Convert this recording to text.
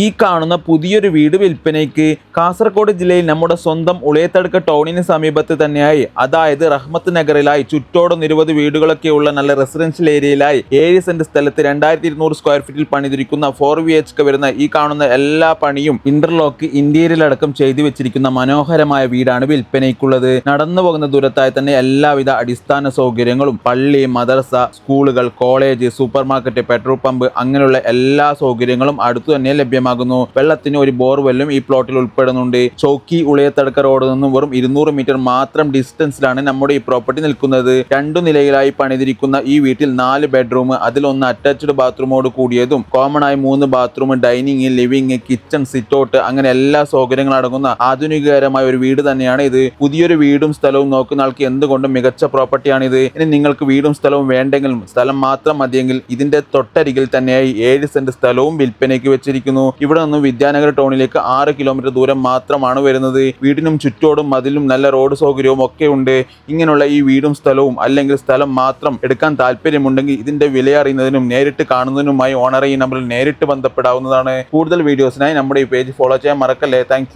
ഈ കാണുന്ന പുതിയൊരു വീട് വിൽപ്പനയ്ക്ക് കാസർഗോഡ് ജില്ലയിൽ നമ്മുടെ സ്വന്തം ഉളിയത്തടുക്ക ടൗണിന് സമീപത്ത് തന്നെയായി, അതായത് റഹ്മത്ത് നഗറിലായി ചുറ്റോട് നിരവധി വീടുകളൊക്കെയുള്ള നല്ല റെസിഡൻഷ്യൽ ഏരിയയിലായി 7 സെന്റ് സ്ഥലത്ത് 2200 സ്ക്വയർ ഫീറ്റിൽ പണിതിരിക്കുന്ന 4 BHK വരുന്ന ഈ കാണുന്ന എല്ലാ പണിയും ഇന്റർലോക്ക് ഇന്റീരിയലടക്കം ചെയ്തു വെച്ചിരിക്കുന്ന മനോഹരമായ വീടാണ് വിൽപ്പനയ്ക്കുള്ളത്. നടന്നു പോകുന്ന ദൂരത്തായി തന്നെ എല്ലാവിധ അടിസ്ഥാന സൗകര്യങ്ങളും പള്ളി, മദ്രസ, സ്കൂളുകൾ, college, super market, petrol pump അങ്ങനെയുള്ള എല്ലാ സൗകര്യങ്ങളും അടുത്തു തന്നെ ലഭ്യമാകുന്നു. വെള്ളത്തിന് ഒരു ബോർവെല്ലും ഈ പ്ലോട്ടിൽ ഉൾപ്പെടുന്നുണ്ട്. ചൗക്കി ഉളിയത്തടുക്ക റോഡിൽ നിന്നും വെറും 200 മീറ്റർ മാത്രം ഡിസ്റ്റൻസിലാണ് നമ്മുടെ ഈ പ്രോപ്പർട്ടി നിൽക്കുന്നത്. 2 നിലയിലായി പണിതിരിക്കുന്ന ഈ വീട്ടിൽ 4 ബെഡ്റൂം, അതിലൊന്ന് അറ്റാച്ച്ഡ് ബാത്റൂമോട് കൂടിയതും കോമൺ ആയി 3 bathroom, dining, living, kitchen, sitout അങ്ങനെ എല്ലാ സൗകര്യങ്ങളും അടങ്ങുന്ന ആധുനികകരമായ ഒരു വീട് തന്നെയാണ് ഇത്. പുതിയൊരു വീടും സ്ഥലവും നോക്കുന്ന ആൾക്ക് എന്തുകൊണ്ടും മികച്ച പ്രോപ്പർട്ടിയാണിത്. ഇനി നിങ്ങൾക്ക് വീടും സ്ഥലവും വേണ്ടെങ്കിലും സ്ഥലം മാത്രം മതിയെങ്കിൽ ഇതിന്റെ തൊട്ടരികിൽ തന്നെയായി 7 സെന്റ് സ്ഥലവും വിൽപ്പനയ്ക്ക് വെച്ചിരിക്കുന്നു. ഇവിടെ നിന്നും വിദ്യാനഗർ ടൗണിലേക്ക് 6 കിലോമീറ്റർ ദൂരം മാത്രമാണ് വരുന്നത്. വീടിനും ചുറ്റോടും മതിലും നല്ല റോഡ് സൗകര്യവും ഒക്കെ ഉണ്ട്. ഇങ്ങനെയുള്ള ഈ വീടും സ്ഥലവും അല്ലെങ്കിൽ സ്ഥലം മാത്രം എടുക്കാൻ താല്പര്യമുണ്ടെങ്കിൽ ഇതിന്റെ വില അറിയുന്നതിനും നേരിട്ട് കാണുന്നതിനുമായി ഓണറെ ഈ നമ്പറിൽ നേരിട്ട് ബന്ധപ്പെടാവുന്നതാണ്. കൂടുതൽ വീഡിയോസിനായി നമ്മുടെ ഈ പേജ് ഫോളോ ചെയ്യാൻ മറക്കല്ലേ. താങ്ക്